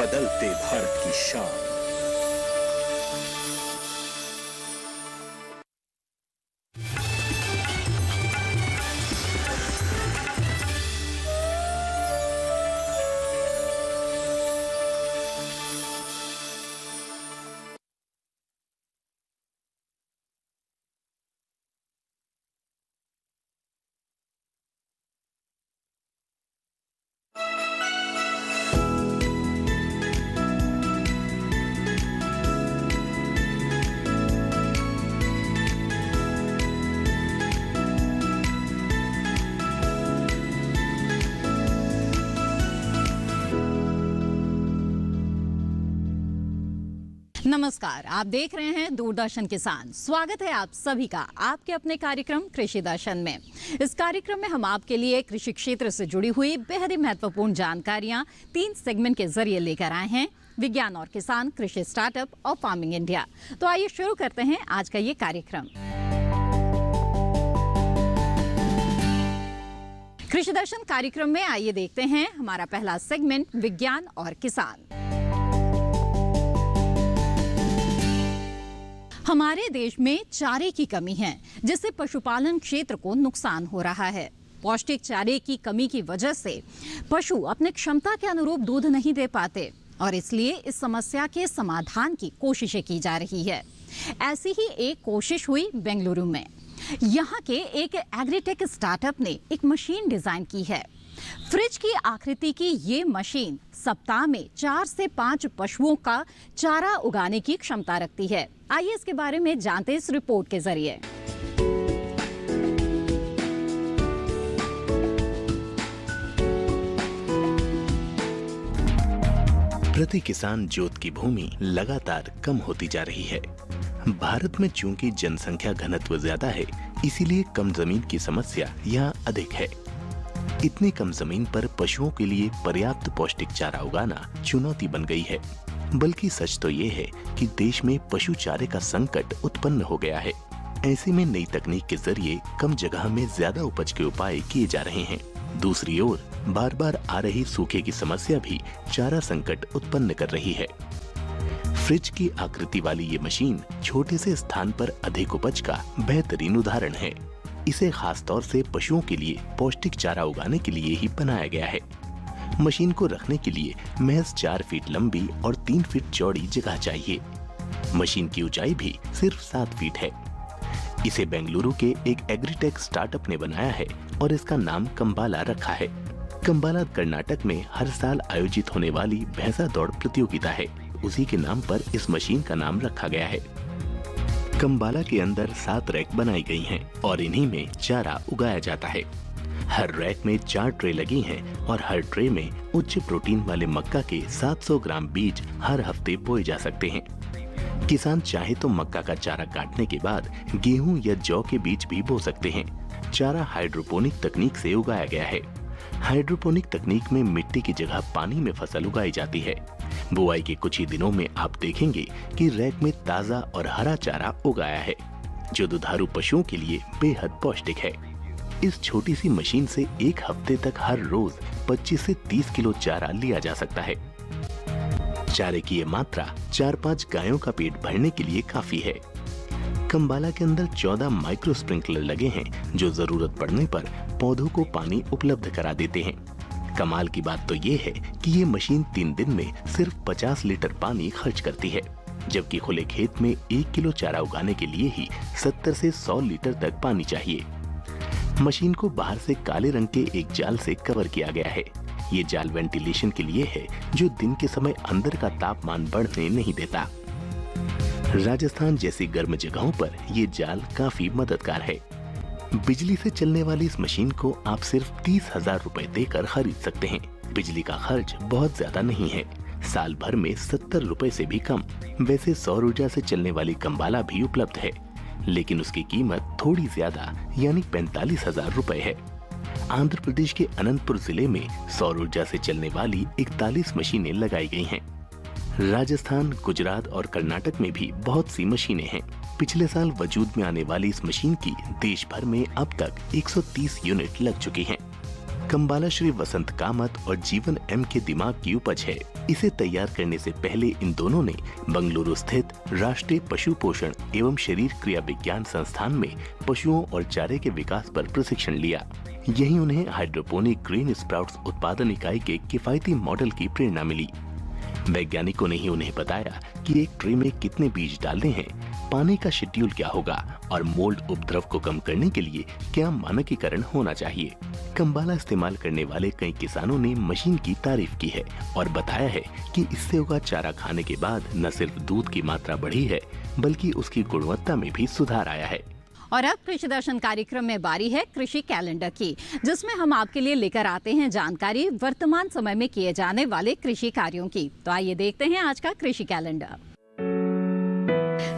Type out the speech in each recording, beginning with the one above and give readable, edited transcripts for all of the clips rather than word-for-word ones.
बदलते भारत की शान। नमस्कार, आप देख रहे हैं दूरदर्शन किसान। स्वागत है आप सभी का आपके अपने कार्यक्रम कृषि दर्शन में। इस कार्यक्रम में हम आपके लिए कृषि क्षेत्र से जुड़ी हुई बेहद ही महत्वपूर्ण जानकारियां 3 सेगमेंट के जरिए लेकर आए हैं। विज्ञान और किसान, कृषि स्टार्टअप और फार्मिंग इंडिया। तो आइए शुरू करते हैं आज का ये कार्यक्रम। कृषि दर्शन कार्यक्रम में आइए देखते हैं हमारा पहला सेगमेंट विज्ञान और किसान। हमारे देश में चारे की कमी है, जिससे पशुपालन क्षेत्र को नुकसान हो रहा है। पौष्टिक चारे की कमी की वजह से पशु अपने क्षमता के अनुरूप दूध नहीं दे पाते और इसलिए इस समस्या के समाधान की कोशिशें की जा रही है। ऐसी ही एक कोशिश हुई बेंगलुरु में। यहाँ के एक एग्रीटेक स्टार्टअप ने एक मशीन डिजाइन की है। फ्रिज की आकृति की ये मशीन सप्ताह में 4 से 5 पशुओं का चारा उगाने की क्षमता रखती है। आइए इसके बारे में जानते हैं इस रिपोर्ट के जरिए। प्रति किसान जोत की भूमि लगातार कम होती जा रही है। भारत में चूंकि जनसंख्या घनत्व ज्यादा है, इसीलिए कम जमीन की समस्या यहाँ अधिक है। इतनी कम जमीन पर पशुओं के लिए पर्याप्त पौष्टिक चारा उगाना चुनौती बन गई है। बल्कि सच तो ये है कि देश में पशु चारे का संकट उत्पन्न हो गया है। ऐसे में नई तकनीक के जरिए कम जगह में ज्यादा उपज के उपाय किए जा रहे हैं। दूसरी ओर बार बार आ रही सूखे की समस्या भी चारा संकट उत्पन्न कर रही है। फ्रिज की आकृति वाली ये मशीन छोटे से स्थान पर अधिक उपज का बेहतरीन उदाहरण है। इसे खास तौर से पशुओं के लिए पौष्टिक चारा उगाने के लिए ही बनाया गया है। मशीन को रखने के लिए महज 4 फीट लंबी और 3 फीट चौड़ी जगह चाहिए। मशीन की ऊंचाई भी सिर्फ 7 फीट है। इसे बेंगलुरु के एक एग्रीटेक स्टार्टअप ने बनाया है और इसका नाम कंबाला रखा है। कंबाला कर्नाटक में हर साल आयोजित होने वाली भैंसा दौड़ प्रतियोगिता है। उसी के नाम पर इस मशीन का नाम रखा गया है। कंबाला के अंदर 7 रैक बनाई गई हैं और इन्हीं में चारा उगाया जाता है। हर रैक में 4 ट्रे लगी हैं और हर ट्रे में उच्च प्रोटीन वाले मक्का के 700 ग्राम बीज हर हफ्ते बोए जा सकते हैं। किसान चाहे तो मक्का का चारा काटने के बाद गेहूं या जौ के बीज भी बो सकते हैं। चारा हाइड्रोपोनिक तकनीक से उगाया गया है। हाइड्रोपोनिक तकनीक में मिट्टी की जगह पानी में फसल उगाई जाती है। बुआई के कुछ ही दिनों में आप देखेंगे कि रैक में ताजा और हरा चारा उगाया है, जो दुधारू पशुओं के लिए बेहद पौष्टिक है। इस छोटी सी मशीन से एक हफ्ते तक हर रोज 25 से 30 किलो चारा लिया जा सकता है। चारे की ये मात्रा 4-5 गायों का पेट भरने के लिए काफी है। कंबाला के अंदर 14 माइक्रो स्प्रिंकलर लगे हैं, जो जरूरत पड़ने पर पौधों को पानी उपलब्ध करा देते हैं। कमाल की बात तो ये है कि ये मशीन 3 दिन में सिर्फ 50 लीटर पानी खर्च करती है, जबकि खुले खेत में 1 किलो चारा उगाने के लिए ही 70 से 100 लीटर तक पानी चाहिए। मशीन को बाहर से काले रंग के एक जाल से कवर किया गया है। ये जाल वेंटिलेशन के लिए है, जो दिन के समय अंदर का तापमान बढ़ने नहीं देता। राजस्थान जैसी गर्म जगहों पर ये जाल काफी मददगार है। बिजली से चलने वाली इस मशीन को आप सिर्फ 30,000 रुपए देकर खरीद सकते हैं। बिजली का खर्च बहुत ज्यादा नहीं है, साल भर में 70 रुपए से भी कम। वैसे सौर ऊर्जा से चलने वाली कंबाला भी उपलब्ध है, लेकिन उसकी कीमत थोड़ी ज्यादा यानी 45,000 रुपए है। आंध्र प्रदेश के अनंतपुर जिले में सौर ऊर्जा से चलने वाली 41 मशीनें लगाई गई हैं। राजस्थान, गुजरात और कर्नाटक में भी बहुत सी मशीनें हैं। पिछले साल वजूद में आने वाली इस मशीन की देश भर में अब तक 130 यूनिट लग चुकी हैं। कम्बाला श्री वसंत कामत और जीवन एम के दिमाग की उपज है। इसे तैयार करने से पहले इन दोनों ने बंगलुरु स्थित राष्ट्रीय पशु पोषण एवं शरीर क्रिया विज्ञान संस्थान में पशुओं और चारे के विकास पर प्रशिक्षण लिया। यहीं उन्हें हाइड्रोपोनिक ग्रीन स्प्राउट्स उत्पादन इकाई के किफायती मॉडल की प्रेरणा मिली। वैज्ञानिकों ने ही उन्हें बताया कि एक ट्रे में कितने बीज डालने हैं, पानी का शेड्यूल क्या होगा और मोल्ड उपद्रव को कम करने के लिए क्या मानकीकरण होना चाहिए। कम्बाला इस्तेमाल करने वाले कई किसानों ने मशीन की तारीफ की है और बताया है कि इससे उगा चारा खाने के बाद न सिर्फ दूध की मात्रा बढ़ी है बल्कि उसकी गुणवत्ता में भी सुधार आया है। और अब कृषि दर्शन कार्यक्रम में बारी है कृषि कैलेंडर की, जिसमें हम आपके लिए लेकर आते हैं जानकारी वर्तमान समय में किए जाने वाले कृषि कार्यों की। तो आइए देखते हैं आज का कृषि कैलेंडर।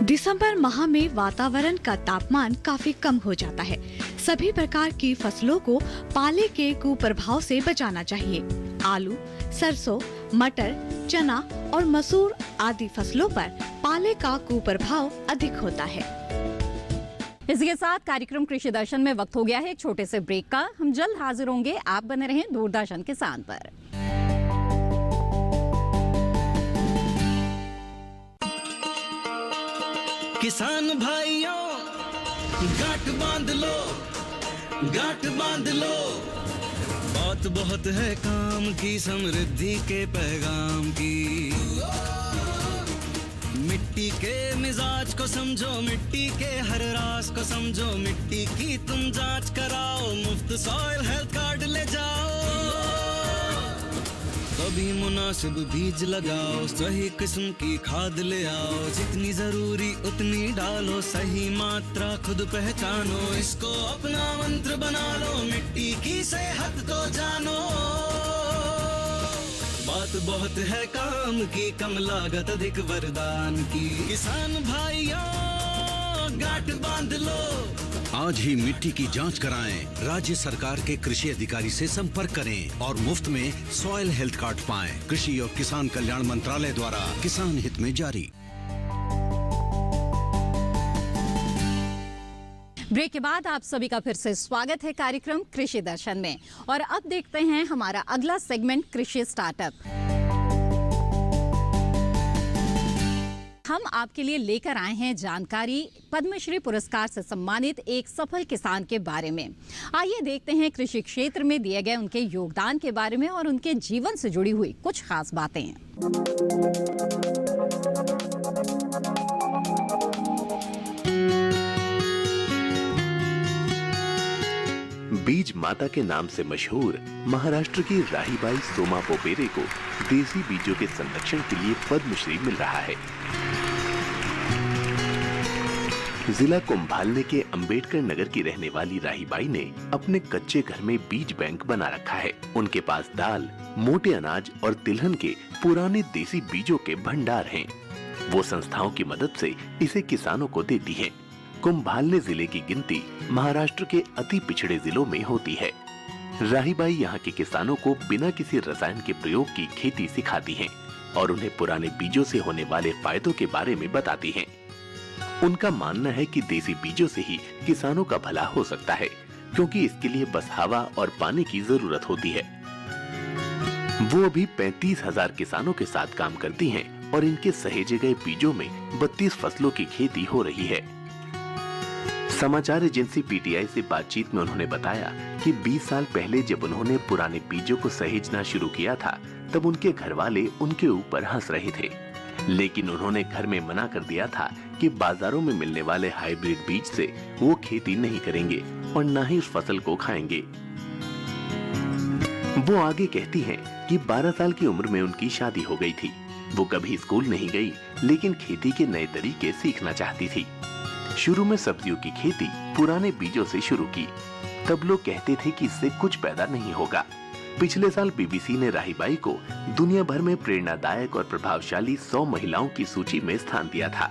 दिसंबर माह में वातावरण का तापमान काफी कम हो जाता है। सभी प्रकार की फसलों को पाले के कुप्रभाव से बचाना चाहिए। आलू, सरसों, मटर, चना और मसूर आदि फसलों पर पाले का कुप्रभाव अधिक होता है। इसी के साथ कार्यक्रम कृषि दर्शन में वक्त हो गया है एक छोटे से ब्रेक का। हम जल्द हाजिर होंगे। आप बने रहें दूरदर्शन किसान पर। किसान भाइयों गांठ बांध लो, गांठ बांध लो। बात बहुत है काम की, समृद्धि के पैगाम की। मिट्टी के मिजाज को समझो, मिट्टी के हर राज को समझो। मिट्टी की तुम जांच कराओ, मुफ्त सॉइल हेल्थ कार्ड ले जाओ। कभी मुनासिब बीज लगाओ, सही किस्म की खाद ले आओ। जितनी जरूरी उतनी डालो, सही मात्रा खुद पहचानो। इसको अपना मंत्र बना लो, मिट्टी की सेहत को जानो। बात बहुत है काम की, कम लागत अधिक वरदान की। किसान भाइयों गांठ बांध लो। आज ही मिट्टी की जांच कराएं। राज्य सरकार के कृषि अधिकारी से संपर्क करें और मुफ्त में सॉइल हेल्थ कार्ड पाएं। कृषि और किसान कल्याण मंत्रालय द्वारा किसान हित में जारी। ब्रेक के बाद आप सभी का फिर से स्वागत है कार्यक्रम कृषि दर्शन में। और अब देखते हैं हमारा अगला सेगमेंट कृषि स्टार्टअप। हम आपके लिए लेकर आए हैं जानकारी पद्मश्री पुरस्कार से सम्मानित एक सफल किसान के बारे में। आइए देखते हैं कृषि क्षेत्र में दिए गए उनके योगदान के बारे में और उनके जीवन से जुड़ी हुई कुछ खास बातें। बीज माता के नाम से मशहूर महाराष्ट्र की राहीबाई सोमा पोपेरे को देसी बीजों के संरक्षण के लिए पद्मश्री मिल रहा है। जिला कुंभालने के अंबेडकर नगर की रहने वाली राहीबाई ने अपने कच्चे घर में बीज बैंक बना रखा है। उनके पास दाल, मोटे अनाज और तिलहन के पुराने देसी बीजों के भंडार हैं। वो संस्थाओं की मदद से इसे किसानों को देती है। कुंभालने जिले की गिनती महाराष्ट्र के अति पिछड़े जिलों में होती है। राहीबाई यहाँ के किसानों को बिना किसी रसायन के प्रयोग की खेती सिखाती हैं और उन्हें पुराने बीजों से होने वाले फायदों के बारे में बताती हैं। उनका मानना है कि देसी बीजों से ही किसानों का भला हो सकता है, क्योंकि इसके लिए बस हवा और पानी की जरूरत होती है। वो अभी 35,000 किसानों के साथ काम करती हैं और इनके सहेजे गए बीजों में 32 फसलों की खेती हो रही है। समाचार एजेंसी पीटीआई से बातचीत में उन्होंने बताया कि 20 साल पहले जब उन्होंने पुराने बीजों को सहेजना शुरू किया था, तब उनके घर वाले उनके ऊपर हंस रहे थे, लेकिन उन्होंने घर में मना कर दिया था कि बाजारों में मिलने वाले हाइब्रिड बीज से वो खेती नहीं करेंगे और न ही उस फसल को खाएंगे। वो आगे कहती हैं कि 12 साल की उम्र में उनकी शादी हो गई थी। वो कभी स्कूल नहीं गई, लेकिन खेती के नए तरीके सीखना चाहती थी। शुरू में सब्जियों की खेती पुराने बीजों से शुरू की। तब लोग कहते थे कि इससे कुछ पैदा नहीं होगा। पिछले साल बीबीसी ने राहीबाई को दुनिया भर में प्रेरणादायक और प्रभावशाली 100 महिलाओं की सूची में स्थान दिया था।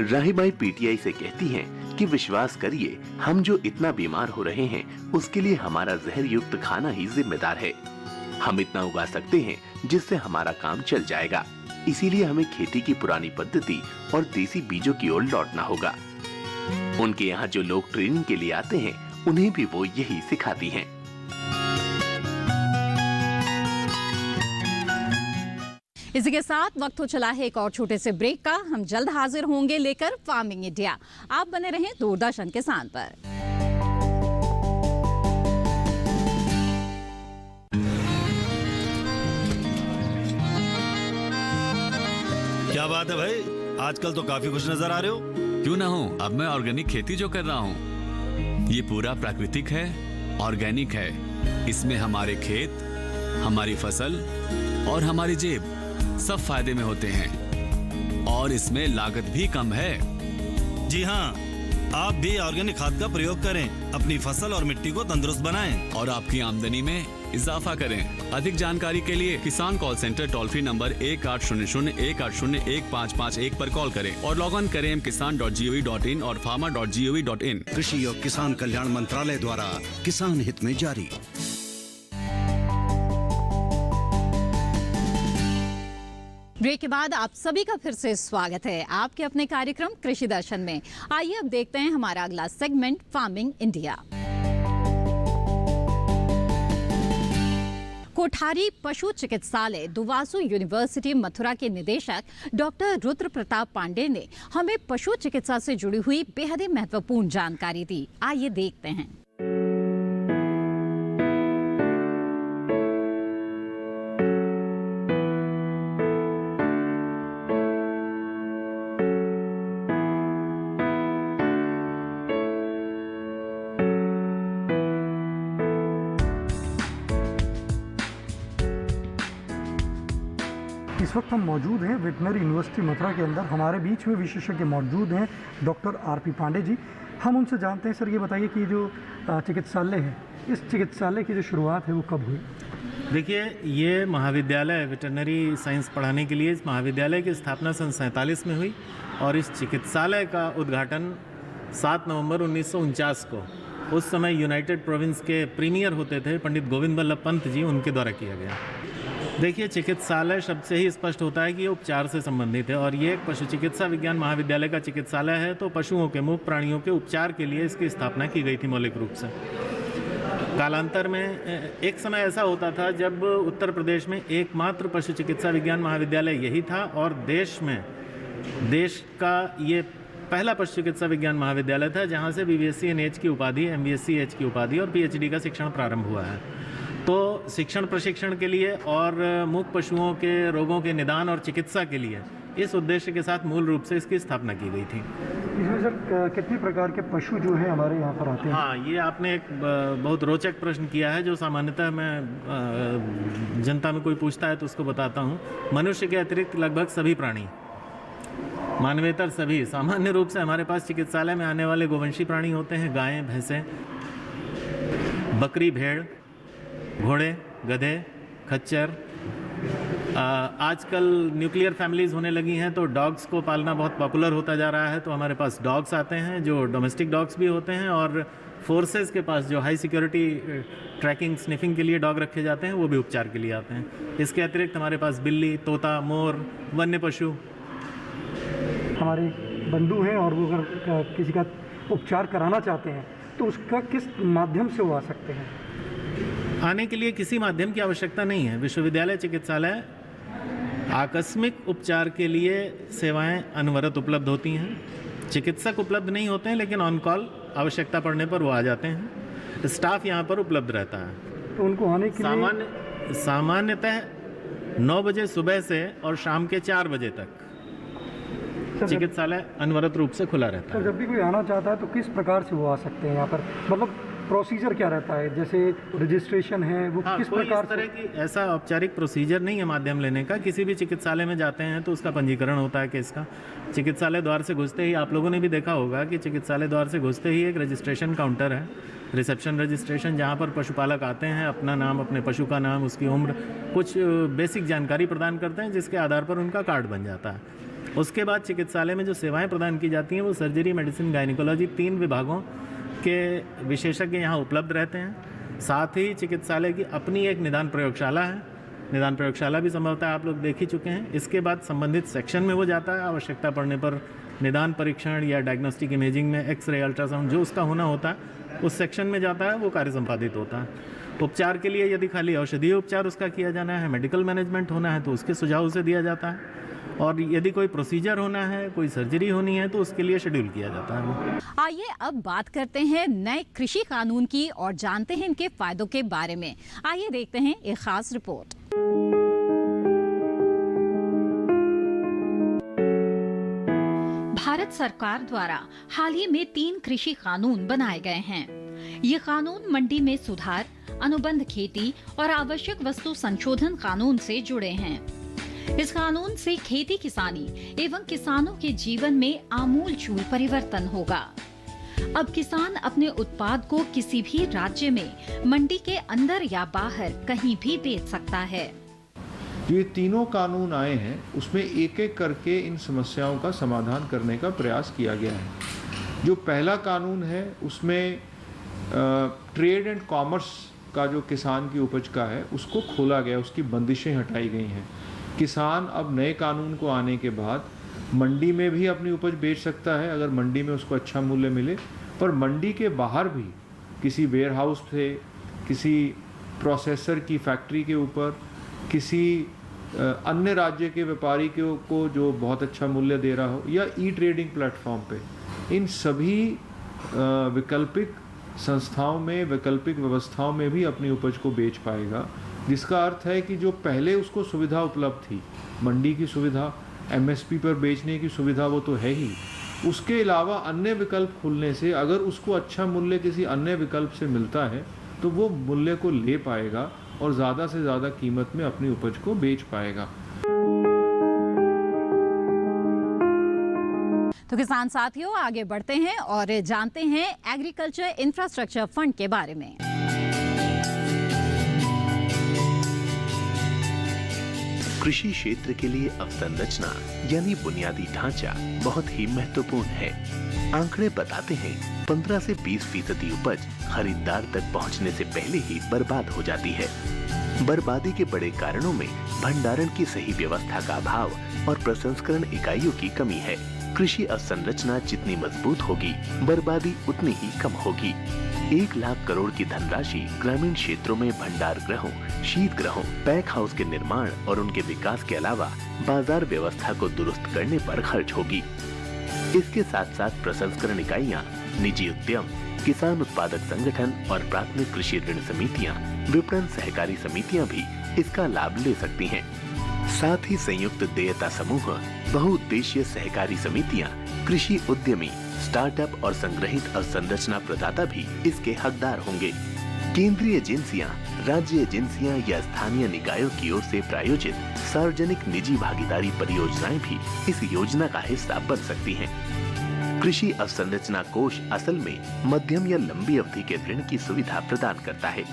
राहीबाई पीटीआई से कहती हैं कि विश्वास करिए, हम जो इतना बीमार हो रहे हैं उसके लिए हमारा जहर युक्त खाना ही जिम्मेदार है। हम इतना उगा सकते हैं जिससे हमारा काम चल जाएगा। इसीलिए हमें खेती की पुरानी पद्धति और देसी बीजों की ओर लौटना होगा। उनके यहाँ जो लोग ट्रेनिंग के लिए आते हैं उन्हें भी वो यही सिखाती हैं। इसी के साथ वक्त हो चला है एक और छोटे से ब्रेक का। हम जल्द हाजिर होंगे लेकर फार्मिंग इंडिया। आप बने रहें दूरदर्शन किसान पर। क्या बात है भाई, आजकल तो काफी खुश नजर आ रहे हो। क्यों ना हो, अब मैं ऑर्गेनिक खेती जो कर रहा हूँ ये पूरा प्राकृतिक है, ऑर्गेनिक है। इसमें हमारे खेत, हमारी फसल और हमारी जेब सब फायदे में होते हैं और इसमें लागत भी कम है। जी हाँ, आप भी ऑर्गेनिक खाद का प्रयोग करें, अपनी फसल और मिट्टी को तंदुरुस्त बनाएं और आपकी आमदनी में इजाफा करें। अधिक जानकारी के लिए किसान call centre toll free number 1800-180-1551 पर कॉल करें और लॉग ऑन करें kisan.gov.in और farmer.gov.in। कृषि और किसान कल्याण मंत्रालय द्वारा किसान हित में जारी। ब्रेक के बाद आप सभी का फिर से स्वागत है आपके अपने कार्यक्रम कृषि दर्शन में। आइए अब देखते हैं हमारा अगला सेगमेंट फार्मिंग इंडिया। कोठारी पशु चिकित्सालय दुवासू यूनिवर्सिटी मथुरा के निदेशक डॉक्टर रुद्र प्रताप पांडे ने हमें पशु चिकित्सा से जुड़ी हुई बेहद ही महत्वपूर्ण जानकारी दी। आइए देखते हैं। इस वक्त हम मौजूद हैं वेटनरी यूनिवर्सिटी मथुरा के अंदर। हमारे बीच में विशेषज्ञ मौजूद हैं डॉक्टर आरपी पांडे जी। हम उनसे जानते हैं, सर ये बताइए कि जो चिकित्सालय है, इस चिकित्सालय की जो शुरुआत है वो कब हुई? देखिए, ये महाविद्यालय वेटरनरी साइंस पढ़ाने के लिए इस महाविद्यालय की स्थापना सन 47 में हुई और इस चिकित्सालय का उद्घाटन 7 नवंबर 1949 को उस समय यूनाइटेड प्रोविंस के प्रीमियर होते थे पंडित गोविंद बल्लभ पंत जी, उनके द्वारा किया गया। देखिए, चिकित्सालय शब्द से ही स्पष्ट होता है कि ये उपचार से संबंधित है और ये एक पशु चिकित्सा विज्ञान महाविद्यालय का चिकित्सालय है। तो पशुओं के, मूक प्राणियों के उपचार के लिए इसकी स्थापना की गई थी मौलिक रूप से। कालांतर में एक समय ऐसा होता था जब उत्तर प्रदेश में एकमात्र पशु चिकित्सा विज्ञान महाविद्यालय यही था और देश का ये पहला पशु चिकित्सा विज्ञान महाविद्यालय था जहाँ से BVSc NH की उपाधि, MVSc H की उपाधि और PhD का शिक्षण प्रारंभ हुआ है। तो शिक्षण प्रशिक्षण के लिए और मूक पशुओं के रोगों के निदान और चिकित्सा के लिए इस उद्देश्य के साथ मूल रूप से इसकी स्थापना की गई थी। इसमें सर कितने प्रकार के पशु जो है हमारे यहाँ पर आते हैं? हाँ, ये आपने एक बहुत रोचक प्रश्न किया है जो सामान्यतः मैं जनता में कोई पूछता है तो उसको बताता हूँ। मनुष्य के अतिरिक्त लगभग सभी प्राणी, मानवेतर सभी, सामान्य रूप से हमारे पास चिकित्सालय में आने वाले गोवंशी प्राणी होते हैं। गायें, भैंसें, बकरी, भेड़, घोड़े, गधे, खच्चर। आजकल न्यूक्लियर फैमिलीज़ होने लगी हैं तो डॉग्स को पालना बहुत पॉपुलर होता जा रहा है। तो हमारे पास डॉग्स आते हैं जो डोमेस्टिक डॉग्स भी होते हैं और फोर्सेस के पास जो हाई सिक्योरिटी ट्रैकिंग, स्निफिंग के लिए डॉग रखे जाते हैं वो भी उपचार के लिए आते हैं। इसके अतिरिक्त हमारे पास बिल्ली, तोता, मोर, वन्य पशु। हमारे बंधु हैं और वो अगर किसी का उपचार कराना चाहते हैं तो उसका किस माध्यम से वो आ सकते हैं? आने के लिए किसी माध्यम की आवश्यकता नहीं है। विश्वविद्यालय चिकित्सालय आकस्मिक उपचार के लिए सेवाएं अनवरत उपलब्ध होती हैं। चिकित्सक उपलब्ध नहीं होते हैं लेकिन ऑन कॉल आवश्यकता पड़ने पर वो आ जाते हैं। स्टाफ यहाँ पर उपलब्ध रहता है। तो उनको आने के लिए सामान्यतः 9 बजे सुबह से और शाम के 4 बजे तक चिकित्सालय अनवरत रूप से खुला रहता है। तो जब भी कोई आना चाहता है तो किस प्रकार से वो आ सकते हैं यहाँ पर? मतलब प्रोसीजर क्या रहता है? जैसे रजिस्ट्रेशन है वो किस प्रकार इस तरह की ऐसा औपचारिक प्रोसीजर नहीं है माध्यम लेने का। किसी भी चिकित्सालय में जाते हैं तो उसका पंजीकरण होता है केस का। चिकित्सालय द्वार से घुसते ही आप लोगों ने भी देखा होगा कि चिकित्सालय द्वार से घुसते ही एक रजिस्ट्रेशन काउंटर है, रिसेप्शन रजिस्ट्रेशन, जहाँ पर पशुपालक आते हैं, अपना नाम, अपने पशु का नाम, उसकी उम्र, कुछ बेसिक जानकारी प्रदान करते हैं जिसके आधार पर उनका कार्ड बन जाता है। उसके बाद चिकित्सालय में जो सेवाएं प्रदान की जाती हैं वो सर्जरी, मेडिसिन, गायनिकोलॉजी, 3 विभागों के विशेषज्ञ यहाँ उपलब्ध रहते हैं। साथ ही चिकित्सालय की अपनी एक निदान प्रयोगशाला है निदान प्रयोगशाला भी संभवतः आप लोग देख ही चुके हैं। इसके बाद संबंधित सेक्शन में वो जाता है, आवश्यकता पड़ने पर निदान परीक्षण या डायग्नोस्टिक इमेजिंग में एक्सरे, अल्ट्रासाउंड जो उसका होना होता है उस सेक्शन में जाता है, वो कार्य संपादित होता है। उपचार के लिए यदि खाली औषधीय उपचार उसका किया जाना है, मेडिकल मैनेजमेंट होना है तो उसके सुझाव उसे दिया जाता है, और यदि कोई प्रोसीजर होना है, कोई सर्जरी होनी है तो उसके लिए शेड्यूल किया जाता है। आइए अब बात करते हैं नए कृषि कानून की और जानते हैं इनके फायदों के बारे में। आइए देखते हैं एक खास रिपोर्ट। भारत सरकार द्वारा हाल ही में 3 कृषि कानून बनाए गए हैं। ये कानून मंडी में सुधार, अनुबंध खेती और आवश्यक वस्तु संशोधन कानून से जुड़े हैं। इस कानून से खेती किसानी एवं किसानों के जीवन में आमूलचूल परिवर्तन होगा। अब किसान अपने उत्पाद को किसी भी राज्य में मंडी के अंदर या बाहर कहीं भी बेच सकता है। ये तीनों कानून आए हैं, उसमें एक एक करके इन समस्याओं का समाधान करने का प्रयास किया गया है। जो पहला कानून है उसमें ट्रेड एंड कॉमर्स का जो किसान की उपज का है उसको खोला गया, उसकी बंदिशें हटाई गई हैं। किसान अब नए कानून को आने के बाद मंडी में भी अपनी उपज बेच सकता है अगर मंडी में उसको अच्छा मूल्य मिले, पर मंडी के बाहर भी किसी वेयर हाउस से, किसी प्रोसेसर की फैक्ट्री के ऊपर, किसी अन्य राज्य के व्यापारी को जो बहुत अच्छा मूल्य दे रहा हो, या ई ट्रेडिंग प्लेटफॉर्म पे, इन सभी वैकल्पिक संस्थाओं में, वैकल्पिक व्यवस्थाओं में भी अपनी उपज को बेच पाएगा। जिसका अर्थ है कि जो पहले उसको सुविधा उपलब्ध थी, मंडी की सुविधा, एमएसपी पर बेचने की सुविधा, वो तो है ही, उसके अलावा अन्य विकल्प खुलने से अगर उसको अच्छा मूल्य किसी अन्य विकल्प से मिलता है तो वो मूल्य को ले पाएगा और ज़्यादा से ज़्यादा कीमत में अपनी उपज को बेच पाएगा। तो किसान साथियों, आगे बढ़ते हैं और जानते हैं एग्रीकल्चर इंफ्रास्ट्रक्चर फंड के बारे में। कृषि क्षेत्र के लिए अवसंरचना यानी बुनियादी ढांचा बहुत ही महत्वपूर्ण है। आंकड़े बताते हैं 15 से 20% उपज खरीदार तक पहुंचने से पहले ही बर्बाद हो जाती है। बर्बादी के बड़े कारणों में भंडारण की सही व्यवस्था का अभाव और प्रसंस्करण इकाइयों की कमी है। कृषि अवसंरचना जितनी मजबूत होगी, बर्बादी उतनी ही कम होगी। 1 लाख करोड़ की धनराशि ग्रामीण क्षेत्रों में भंडार गृहों, शीत गृहों, पैक हाउस के निर्माण और उनके विकास के अलावा बाजार व्यवस्था को दुरुस्त करने पर खर्च होगी। इसके साथ साथ प्रसंस्करण इकाइयां, निजी उद्यम, किसान उत्पादक संगठन और प्राथमिक कृषि ऋण समितियां, विपणन सहकारी समितियां भी इसका लाभ ले सकती हैं। साथ ही संयुक्त देयता समूह, बहुउद्देशीय सहकारी समितियां, कृषि उद्यमी, स्टार्टअप और संग्रहित अवसंरचना प्रदाता भी इसके हकदार होंगे। केंद्रीय एजेंसियां, राज्य एजेंसियां या स्थानीय निकायों की ओर से प्रायोजित सार्वजनिक निजी भागीदारी परियोजनाएं भी इस योजना का हिस्सा बन सकती हैं। कृषि अवसंरचना कोष असल में मध्यम या लंबी अवधि के ऋण की सुविधा प्रदान करता है।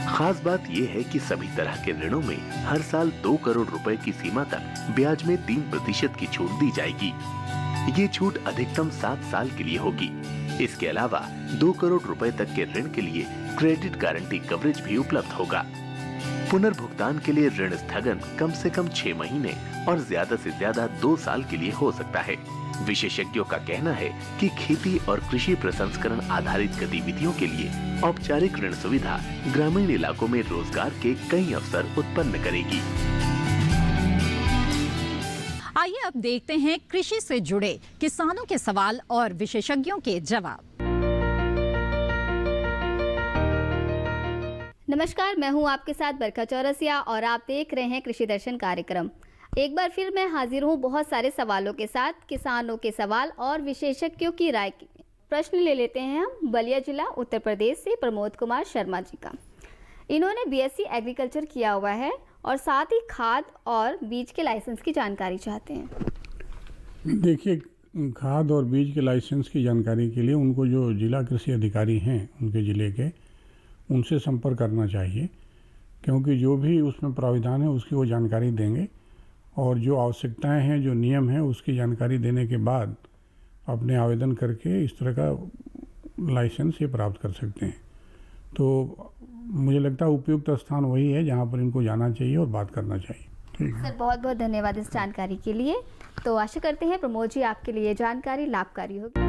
खास बात यह है कि सभी तरह के ऋणों में हर साल 2 करोड़ रुपए की सीमा तक ब्याज में 3% की छूट दी जाएगी। ये छूट अधिकतम 7 साल के लिए होगी। इसके अलावा 2 करोड़ रुपए तक के ऋण के लिए क्रेडिट गारंटी कवरेज भी उपलब्ध होगा। पुनर्भुगतान के लिए ऋण स्थगन कम से कम 6 महीने और ज्यादा से ज्यादा 2 साल के लिए हो सकता है। विशेषज्ञों का कहना है कि खेती और कृषि प्रसंस्करण आधारित गतिविधियों के लिए औपचारिक ऋण सुविधा ग्रामीण इलाकों में रोजगार के कई अवसर उत्पन्न करेगी। आइए अब देखते हैं कृषि से जुड़े किसानों के सवाल और विशेषज्ञों के जवाब। नमस्कार, मैं हूं आपके साथ बरखा चौरसिया और आप देख रहे हैं कृषि दर्शन कार्यक्रम। एक बार फिर मैं हाजिर हूं बहुत सारे सवालों के साथ, किसानों के सवाल और विशेषज्ञों की राय की। प्रश्न ले लेते हैं हम बलिया जिला उत्तर प्रदेश से प्रमोद कुमार शर्मा जी का। इन्होंने बीएससी एग्रीकल्चर किया हुआ है और साथ ही खाद और बीज के लाइसेंस की जानकारी चाहते हैं। देखिए, खाद और बीज के लाइसेंस की जानकारी के लिए उनको जो जिला कृषि अधिकारी हैं उनके ज़िले के, उनसे संपर्क करना चाहिए, क्योंकि जो भी उसमें प्राविधान है उसकी वो जानकारी देंगे और जो आवश्यकताएं हैं, जो नियम हैं, उसकी जानकारी देने के बाद अपने आवेदन करके इस तरह का लाइसेंस ये प्राप्त कर सकते हैं। तो मुझे लगता है उपयुक्त स्थान वही है जहाँ पर इनको जाना चाहिए और बात करना चाहिए। ठीक है सर, बहुत बहुत धन्यवाद इस जानकारी के लिए। तो आशा करते हैं प्रमोद जी आपके लिए जानकारी लाभकारी होगी।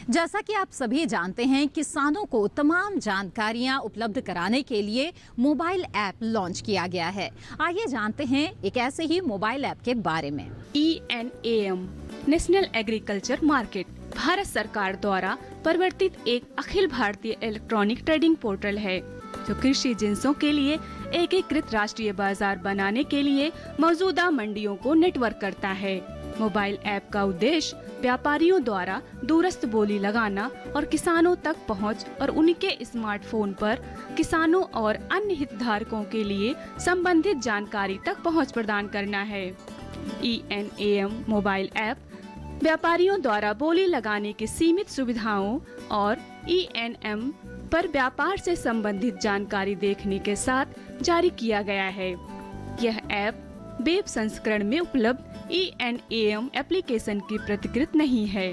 जैसा कि आप सभी जानते हैं, किसानों को तमाम जानकारियां उपलब्ध कराने के लिए मोबाइल ऐप लॉन्च किया गया है। आइए जानते हैं एक ऐसे ही मोबाइल ऐप के बारे में। ENAM national agriculture market Bharat सरकार द्वारा प्रवर्तित एक Akhil Bharatiya electronic trading portal है जो कृषि जिन्सों के लिए एकीकृत राष्ट्रीय बाजार बनाने के लिए मौजूदा मंडियों को नेटवर्क करता है। मोबाइल ऐप का उद्देश्य व्यापारियों द्वारा दूरस्थ बोली लगाना और किसानों तक पहुंच और उनके स्मार्टफोन पर किसानों और अन्य हितधारकों के लिए संबंधित जानकारी तक पहुंच प्रदान करना है। ENAM मोबाइल ऐप व्यापारियों द्वारा बोली लगाने की सीमित सुविधाओं और ENAM पर व्यापार से संबंधित जानकारी देखने के साथ जारी किया गया है। यह ऐप वेब संस्करण में उपलब्ध ENAM एप्लीकेशन की प्रतिकृत नहीं है।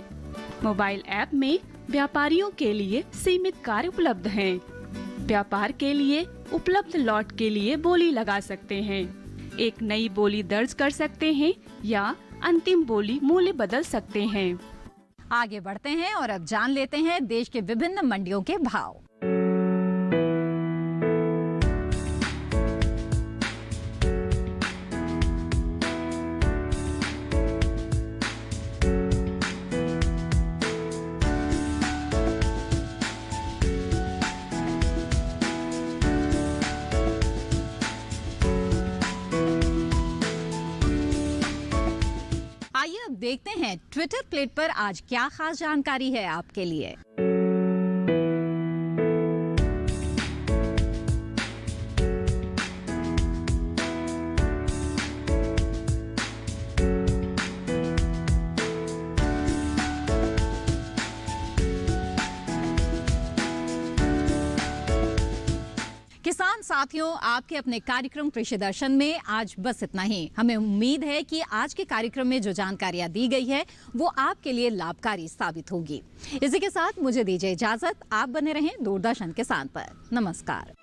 मोबाइल ऐप में व्यापारियों के लिए सीमित कार्य उपलब्ध हैं। व्यापार के लिए उपलब्ध लॉट के लिए बोली लगा सकते हैं, एक नई बोली दर्ज कर सकते हैं या अंतिम बोली मूल्य बदल सकते हैं। आगे बढ़ते हैं और अब जान लेते हैं देश के विभिन्न मंडियों के भाव। आइए अब देखते हैं ट्विटर प्लेट पर आज क्या खास जानकारी है आपके लिए। किसान साथियों, आपके अपने कार्यक्रम कृषि दर्शन में आज बस इतना ही। हमें उम्मीद है कि आज के कार्यक्रम में जो जानकारियां दी गई है वो आपके लिए लाभकारी साबित होगी। इसी के साथ मुझे दीजिए इजाजत। आप बने रहें दूरदर्शन किसान पर। नमस्कार।